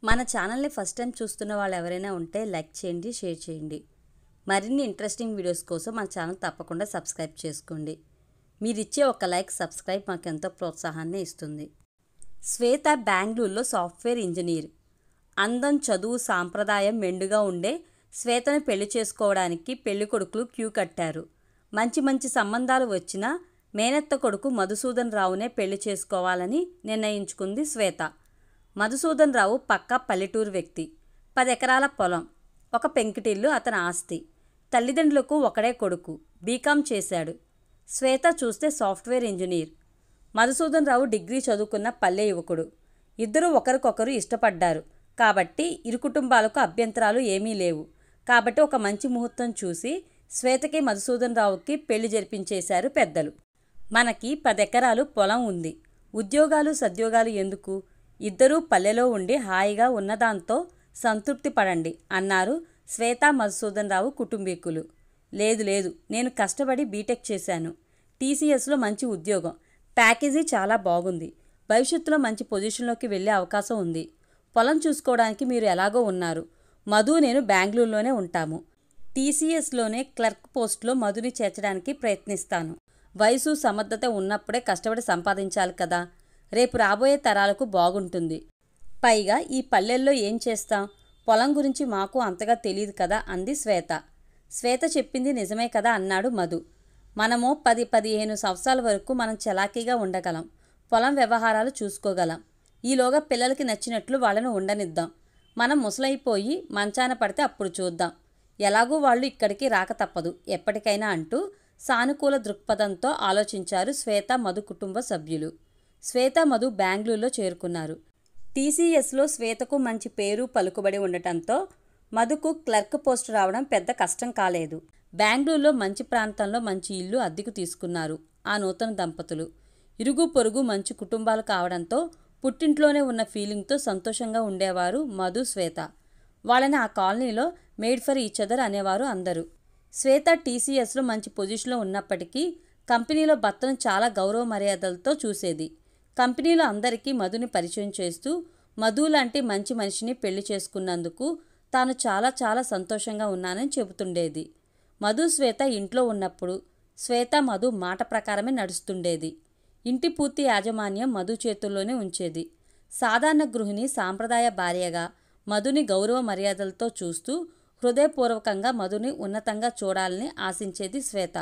మన ఛానల్ని first time చూస్తున్న వాళ్ళు ఎవరైనా ఉంటే లైక్ చేయండి, షేర్ చేయండి. మరిన్ని ఇంట్రెస్టింగ్ వీడియోస్ కోసం మన ఛానల్ తప్పకుండా సబ్స్క్రైబ్ చేసుకోండి. మీరిచ్చే ఒక లైక్, సబ్స్క్రైబ్ మాకెంతో ప్రోత్సాహాన్ని ఇస్తుంది. శ్వేత బెంగళూరులో సాఫ్ట్వేర్ ఇంజనీర్. అందం, చదువు, సాంప్రదాయం మెండుగా ఉండే శ్వేతను పెళ్లి చేసుకోవడానికి పెళ్లి కొడుకులు క్యూ కట్టారు. మంచి మంచి సంబంధాలు వచ్చినా మేనత్త కొడుకు మధుసూదన్ రావునే పెళ్లి చేసుకోవాలని నిర్ణయించుకుంది శ్వేత. మధుసూదన్ రావు పక్కా పల్లెటూరు వ్యక్తి. 10 ఎకరాల పొలం, ఒక పెంకిటిల్లు అతని ఆస్తి. తల్లిదండ్రులకు ఒకడే కొడుకు, బీకాం చేశాడు. శ్వేత చూస్తే సాఫ్ట్వేర్ ఇంజనీర్. మధుసూదన్ రావు డిగ్రీ చదువుకున్న పల్లె యువకుడు. ఇద్దరూ ఒకరికొకరు ఇష్టపడ్డారు కాబట్టి ఇరు కుటుంబాలకు అభ్యంతరాలు ఏమీ లేవు. కాబట్టి ఒక మంచి ముహూర్తం చూసి శ్వేతకి మధుసూదన్ రావుకి పెళ్లి జరిపించేశారు పెద్దలు. మనకి 10 ఎకరాలు పొలం ఉంది, ఉద్యోగాలు సద్యోగాలు ఎందుకు, ఇద్దరూ పల్లెలో ఉండి హాయిగా ఉన్నదాంతో సంతృప్తి పడండి అన్నారు శ్వేత మధుసూదన్ రావు కుటుంబీకులు. లేదు లేదు, నేను కష్టపడి బీటెక్ చేశాను. టీసీఎస్లో మంచి ఉద్యోగం, ప్యాకేజీ చాలా బాగుంది. భవిష్యత్తులో మంచి పొజిషన్లోకి వెళ్ళే అవకాశం ఉంది. పొలం చూసుకోవడానికి మీరు ఎలాగో ఉన్నారు. మధు, నేను బెంగళూరులోనే ఉంటాము. టీసీఎస్లోనే క్లర్క్ పోస్టులో మధుని చేర్చడానికి ప్రయత్నిస్తాను. వయసు, సమర్థత ఉన్నప్పుడే కష్టపడి సంపాదించాలి కదా. రేపు రాబోయే తరాలకు బాగుంటుంది. పైగా ఈ పల్లెల్లో ఏం చేస్తాం, పొలం గురించి మాకు అంతగా తెలియదు కదా అంది శ్వేత. శ్వేత చెప్పింది నిజమే కదా అన్నాడు మధు. మనము 10-15 సంవత్సరాల వరకు మనం చలాకీగా ఉండగలం. పొలం వ్యవహారాలు చూసుకోగలం. ఈలోగా పిల్లలకి నచ్చినట్లు వాళ్ళను ఉండనిద్దాం. మనం ముసలైపోయి మంచాన పడితే అప్పుడు చూద్దాం. ఎలాగూ వాళ్ళు ఇక్కడికి రాక తప్పదు ఎప్పటికైనా అంటూ సానుకూల దృక్పథంతో ఆలోచించారు శ్వేత, మధు కుటుంబ సభ్యులు. శ్వేత, మధు బెంగళూరులో చేరుకున్నారు. టీసీఎస్లో శ్వేతకు మంచి పేరు పలుకుబడి ఉండటంతో మధుకు క్లర్క్ పోస్టు రావడం పెద్ద కష్టం కాలేదు. బెంగళూరులో మంచి ప్రాంతంలో మంచి ఇల్లు అద్దెకు తీసుకున్నారు ఆ నూతన దంపతులు. ఇరుగు పొరుగు మంచి కుటుంబాలు కావడంతో పుట్టింట్లోనే ఉన్న ఫీలింగ్తో సంతోషంగా ఉండేవారు మధు, శ్వేత. వాళ్ళని ఆ కాలనీలో మేడ్ ఫర్ ఈచ్ అదర్ అనేవారు అందరూ. శ్వేత టీసీఎస్లో మంచి పొజిషన్లో ఉన్నప్పటికీ కంపెనీలో భర్తను చాలా గౌరవ మర్యాదలతో చూసేది. కంపెనీలో అందరికీ మధుని పరిచయం చేస్తూ మధు లాంటి మంచి మనిషిని పెళ్లి చేసుకున్నందుకు తాను చాలా చాలా సంతోషంగా ఉన్నానని చెబుతుండేది. మధు, శ్వేత ఇంట్లో ఉన్నప్పుడు శ్వేత, మధు మాట ప్రకారమే నడుస్తుండేది. ఇంటి పూర్తి యాజమాన్యం మధు చేతుల్లోనే ఉంచేది. సాధారణ గృహిణి సాంప్రదాయ భార్యగా మధుని గౌరవ మర్యాదలతో చూస్తూ హృదయపూర్వకంగా మధుని ఉన్నతంగా చూడాలని ఆశించేది శ్వేత.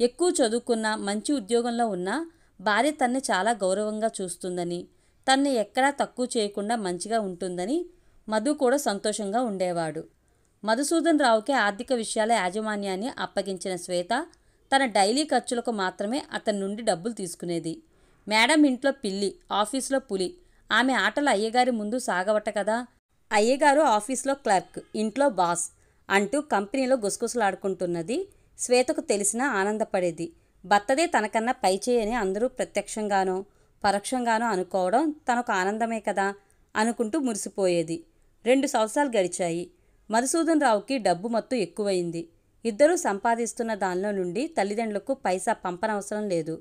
ఎక్కువ చదువుకున్న, మంచి ఉద్యోగంలో ఉన్న భార్య తన్ని చాలా గౌరవంగా చూస్తుందని, తన్ని ఎక్కడా తక్కువ చేయకుండా మంచిగా ఉంటుందని మధు కూడా సంతోషంగా ఉండేవాడు. మధుసూదన్ రావుకి ఆర్థిక విషయాల యాజమాన్యాన్ని అప్పగించిన శ్వేత తన డైలీ ఖర్చులకు మాత్రమే అతని నుండి డబ్బులు తీసుకునేది. మేడం ఇంట్లో పిల్లి, ఆఫీస్లో పులి. ఆమె ఆటలు అయ్యగారి ముందు సాగవట కదా. అయ్యగారు ఆఫీస్లో క్లర్క్, ఇంట్లో బాస్ అంటూ కంపెనీలో గుసగుసలాడుకుంటున్నది శ్వేతకు తెలిసినా ఆనందపడేది. భర్తదే తనకన్నా పైచేయి అని అందరూ ప్రత్యక్షంగానో పరోక్షంగానో అనుకోవడం తనకు ఆనందమే కదా అనుకుంటూ మురిసిపోయేది. 2 సంవత్సరాలు గడిచాయి. మధుసూదన్ రావుకి డబ్బు మత్తు ఎక్కువైంది. ఇద్దరూ సంపాదిస్తున్న దానిలో నుండి తల్లిదండ్రులకు పైసా పంపనవసరం లేదు.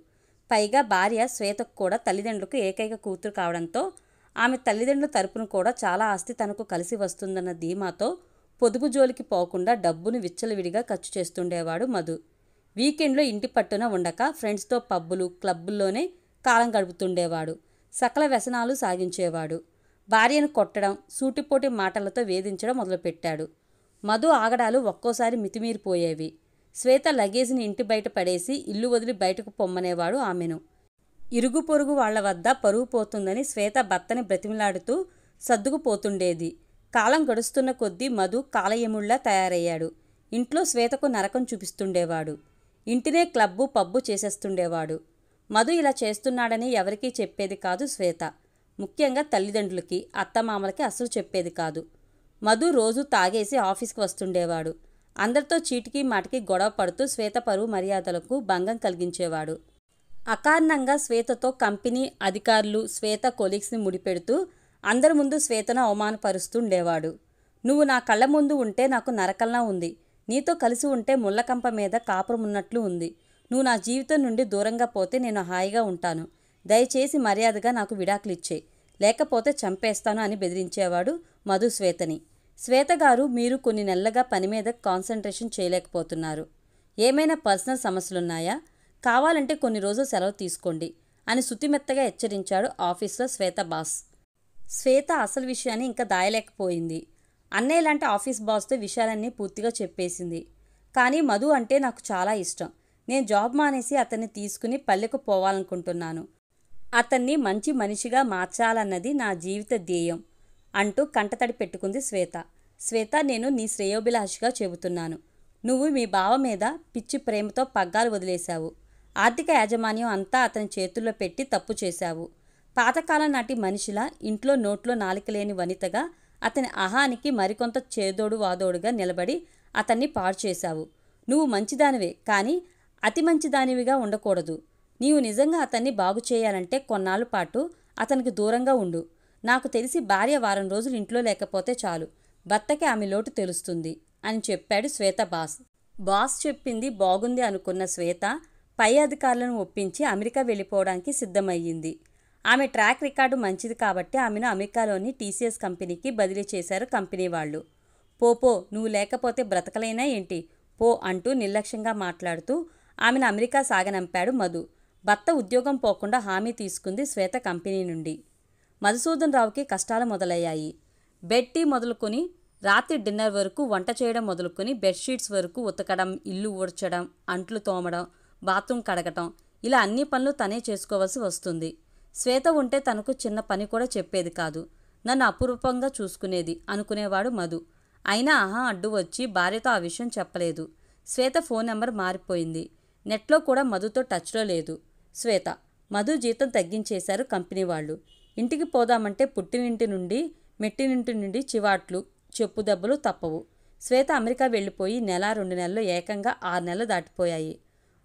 పైగా భార్య శ్వేతకు కూడా తల్లిదండ్రులకు ఏకైక కూతురు కావడంతో ఆమె తల్లిదండ్రుల తరపున కూడా చాలా ఆస్తి తనకు కలిసి వస్తుందన్న ధీమాతో పొదుపు జోలికి పోకుండా డబ్బును విచ్చలవిడిగా ఖర్చు చేస్తుండేవాడు మధు. వీకెండ్లో ఇంటి పట్టున ఉండక ఫ్రెండ్స్తో పబ్బులు, క్లబ్బుల్లోనే కాలం గడుపుతుండేవాడు. సకల వ్యసనాలు సాగించేవాడు. భార్యను కొట్టడం, సూటిపోటి మాటలతో వేధించడం మొదలుపెట్టాడు. మధు ఆగడాలు ఒక్కోసారి మితిమీరిపోయేవి. శ్వేత లగేజ్ని ఇంటి బయట పడేసి ఇల్లు వదిలి బయటకు పొమ్మనేవాడు ఆమెను. ఇరుగు పొరుగు వాళ్ల వద్ద పరువు పోతుందని శ్వేత భర్తని బ్రతిమిలాడుతూ సర్దుకుపోతుండేది. కాలం గడుస్తున్న కొద్దీ మధు కాలయముళ్లా తయారయ్యాడు. ఇంట్లో శ్వేతకు నరకం చూపిస్తుండేవాడు. ఇంటినే క్లబ్బు, పబ్బు చేసేస్తుండేవాడు. మధు ఇలా చేస్తున్నాడని ఎవరికీ చెప్పేది కాదు శ్వేత. ముఖ్యంగా తల్లిదండ్రులకి, అత్తమామలకి అస్సలు చెప్పేది కాదు. మధు రోజు తాగేసి ఆఫీస్కి వస్తుండేవాడు. అందరితో చీటికి మాటికి గొడవ పడుతూ శ్వేత పరువు మర్యాదలకు భంగం కలిగించేవాడు. అకారణంగా శ్వేతతో కంపెనీ అధికారులు, శ్వేత కొలీగ్స్ని ముడిపెడుతూ అందరి ముందు శ్వేతను అవమానపరుస్తుండేవాడు. నువ్వు నా కళ్ళ ముందు ఉంటే నాకు నరకల్లా ఉంది. నీతో కలిసి ఉంటే ముళ్ళకంప మీద కాపురం ఉన్నట్లు ఉంది. నువ్వు నా జీవితం నుండి దూరంగా పోతే నేను హాయిగా ఉంటాను. దయచేసి మర్యాదగా నాకు విడాకులిచ్చేయి. లేకపోతే చంపేస్తాను అని బెదిరించేవాడు మధు శ్వేతని. శ్వేత గారు, మీరు కొన్ని నెలలుగా పని మీద కాన్సన్ట్రేషన్ చేయలేకపోతున్నారు. ఏమైనా పర్సనల్ సమస్యలున్నాయా? కావాలంటే కొన్ని రోజులు సెలవు తీసుకోండి అని శుతిమెత్తగా హెచ్చరించాడు ఆఫీస్లో శ్వేత బాస్. శ్వేత అసలు విషయాన్ని ఇంకా దాయలేకపోయింది. అన్నయ్య లాంటి ఆఫీస్ బాస్తో విషయాలన్నీ పూర్తిగా చెప్పేసింది. కానీ మధు అంటే నాకు చాలా ఇష్టం. నేను జాబ్ మానేసి అతన్ని తీసుకుని పల్లెకు పోవాలనుకుంటున్నాను. అతన్ని మంచి మనిషిగా మార్చాలన్నది నా జీవిత ధ్యేయం అంటూ కంటతడి పెట్టుకుంది శ్వేత. శ్వేత, నేను నీ శ్రేయోభిలాషిగా చెబుతున్నాను. నువ్వు మీ బావ మీద పిచ్చి ప్రేమతో పగ్గాలు వదిలేశావు. ఆర్థిక యాజమాన్యం అంతా అతని చేతుల్లో పెట్టి తప్పు చేశావు. పాతకాలం నాటి మనిషిలా ఇంట్లో నోట్లో నాలిక లేని వనితగా అతని అహానికి మరికొంత చేదోడు వాదోడుగా నిలబడి అతన్ని పాడు చేశావు. నువ్వు మంచిదానివే, కానీ అతి మంచిదానివిగా ఉండకూడదు. నీవు నిజంగా అతన్ని బాగు చేయాలంటే కొన్నాళ్ళ పాటు అతనికి దూరంగా ఉండు. నాకు తెలిసి భార్య వారం రోజులు ఇంట్లో లేకపోతే చాలు, భర్తకి ఆమె లోటు తెలుస్తుంది అని చెప్పాడు శ్వేత బాస్. బాస్ చెప్పింది బాగుంది అనుకున్న శ్వేత పై అధికారులను ఒప్పించి అమెరికా వెళ్ళిపోవడానికి సిద్ధమయ్యింది. ఆమె ట్రాక్ రికార్డు మంచిది కాబట్టి ఆమెను అమెరికాలోని టీసీఎస్ కంపెనీకి బదిలీ చేశారు కంపెనీ వాళ్ళు. పో, నువ్వు లేకపోతే బ్రతకలేనా ఏంటి, పో అంటూ నిర్లక్ష్యంగా మాట్లాడుతూ ఆమెను అమెరికా సాగనంపాడు మధు. భర్త ఉద్యోగం పోకుండా హామీ తీసుకుంది శ్వేత కంపెనీ నుండి. మధుసూదన్ రావుకి కష్టాలు మొదలయ్యాయి. బెడ్ టీ మొదలుకొని రాత్రి డిన్నర్ వరకు, వంట చేయడం మొదలుకొని బెడ్షీట్స్ వరకు ఉతకడం, ఇల్లు ఊడ్చడం, అంట్లు తోమడం, బాత్రూమ్ కడగటం, ఇలా అన్ని పనులు తనే చేసుకోవాల్సి వస్తుంది. శ్వేత ఉంటే తనకు చిన్న పని కూడా చెప్పేది కాదు. నన్ను అపురూపంగా చూసుకునేది అనుకునేవాడు మధు. అయినా అడ్డు వచ్చి భార్యతో ఆ విషయం చెప్పలేదు. శ్వేత ఫోన్ నెంబర్ మారిపోయింది. నెట్లో కూడా మధుతో టచ్లో లేదు. శ్వేత, మధు జీతం తగ్గించేశారు కంపెనీ వాళ్ళు. ఇంటికి పోదామంటే పుట్టినింటి నుండి మెట్టినింటి నుండి చివాట్లు, చెప్పు దెబ్బలు తప్పవు. శ్వేత అమెరికా వెళ్ళిపోయి 1-2 నెలలు ఏకంగా 6 నెలలు దాటిపోయాయి.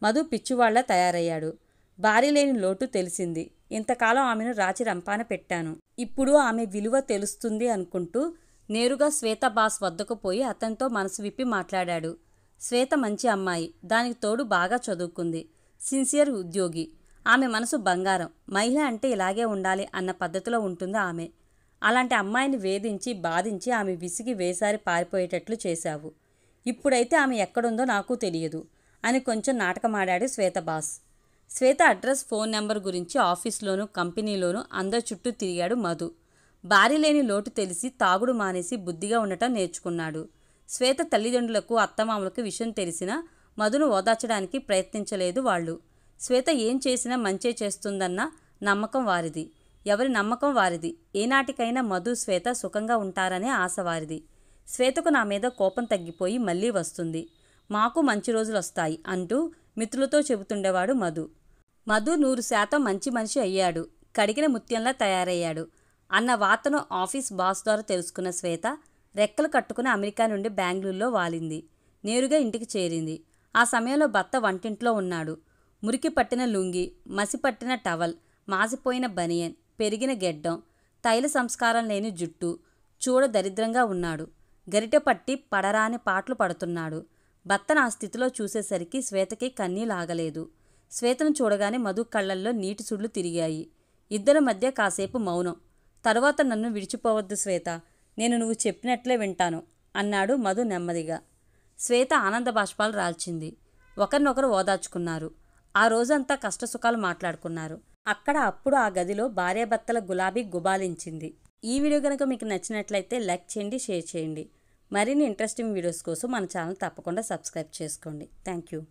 మధు పిచ్చివాళ్ల తయారయ్యాడు. భార్య లేని లోటు తెలిసింది. ఇంతకాలం ఆమెను రాచి రంపాన పెట్టాను, ఇప్పుడు ఆమె విలువ తెలుస్తుంది అనుకుంటూ నేరుగా శ్వేత బాస్ వద్దకు పోయి అతనితో మనసు విప్పి మాట్లాడాడు. శ్వేత మంచి అమ్మాయి, దానికి తోడు బాగా చదువుకుంది, సిన్సియర్ ఉద్యోగి. ఆమె మనసు బంగారం. మహిళ అంటే ఇలాగే ఉండాలి అన్న పద్ధతిలో ఉంటుంది ఆమె. అలాంటి అమ్మాయిని వేధించి బాధించి ఆమె విసిగి వేసారి పారిపోయేటట్లు చేశావు. ఇప్పుడైతే ఆమె ఎక్కడుందో నాకు తెలియదు అని కొంచెం నాటకమాడాడు శ్వేత బాస్. శ్వేత అడ్రస్, ఫోన్ నెంబర్ గురించి ఆఫీస్లోనూ కంపెనీలోనూ అందరి చుట్టూ తిరిగాడు మధు. భార్య లేని లోటు తెలిసి తాగుడు మానేసి బుద్ధిగా ఉండటం నేర్చుకున్నాడు. శ్వేత తల్లిదండ్రులకు, అత్తమామలకు విషయం తెలిసినా మధును ఓదార్చడానికి ప్రయత్నించలేదు వాళ్ళు. శ్వేత ఏం చేసినా మంచే చేస్తుందన్న నమ్మకం వారిది. ఎవరి నమ్మకం వారిది. ఏనాటికైనా మధు, శ్వేత సుఖంగా ఉంటారనే ఆశ వారిది. శ్వేతకు నా మీద కోపం తగ్గిపోయి మళ్ళీ వస్తుంది, మాకు మంచి రోజులు వస్తాయి అంటూ మిత్రులతో చెబుతుండేవాడు మధు. మధు 100% మంచి మనిషి అయ్యాడు, కడిగిన ముత్యంలా తయారయ్యాడు అన్న వార్తను ఆఫీస్ బాస్ ద్వారా తెలుసుకున్న శ్వేత రెక్కలు కట్టుకుని అమెరికా నుండి బెంగళూరులో వాలింది. నేరుగా ఇంటికి చేరింది. ఆ సమయంలో భర్త వంటింట్లో ఉన్నాడు. మురికి పట్టిన లుంగి, మసి పట్టిన టవల్, మాసిపోయిన బనియన్, పెరిగిన గెడ్డం, తైల సంస్కారం లేని జుట్టు, చూడ దరిద్రంగా ఉన్నాడు. గరిటె పట్టి పడరాని పాటలు పడుతున్నాడు. భర్తను ఆ స్థితిలో చూసేసరికి శ్వేతకి కన్నీలాగలేదు. శ్వేతను చూడగానే మధు కళ్ళల్లో నీటి సుళ్ళు తిరిగాయి. ఇద్దరి మధ్య కాసేపు మౌనం. తరువాత, నన్ను విడిచిపోవద్దు శ్వేత, నేను నువ్వు చెప్పినట్లే వింటాను అన్నాడు మధు నెమ్మదిగా. శ్వేత ఆనంద బాష్పాలు రాల్చింది. ఒకరినొకరు ఓదార్చుకున్నారు. ఆ రోజంతా కష్టసుఖాలు మాట్లాడుకున్నారు. అప్పుడు ఆ గదిలో భార్యాభర్తల గులాబీ గుబాలించింది. ఈ వీడియో కనుక మీకు నచ్చినట్లయితే లైక్ చేయండి, షేర్ చేయండి. మరిన్ని ఇంట్రెస్టింగ్ వీడియోస్ కోసం మన ఛానల్ తప్పకుండా సబ్స్క్రైబ్ చేసుకోండి. Thank you.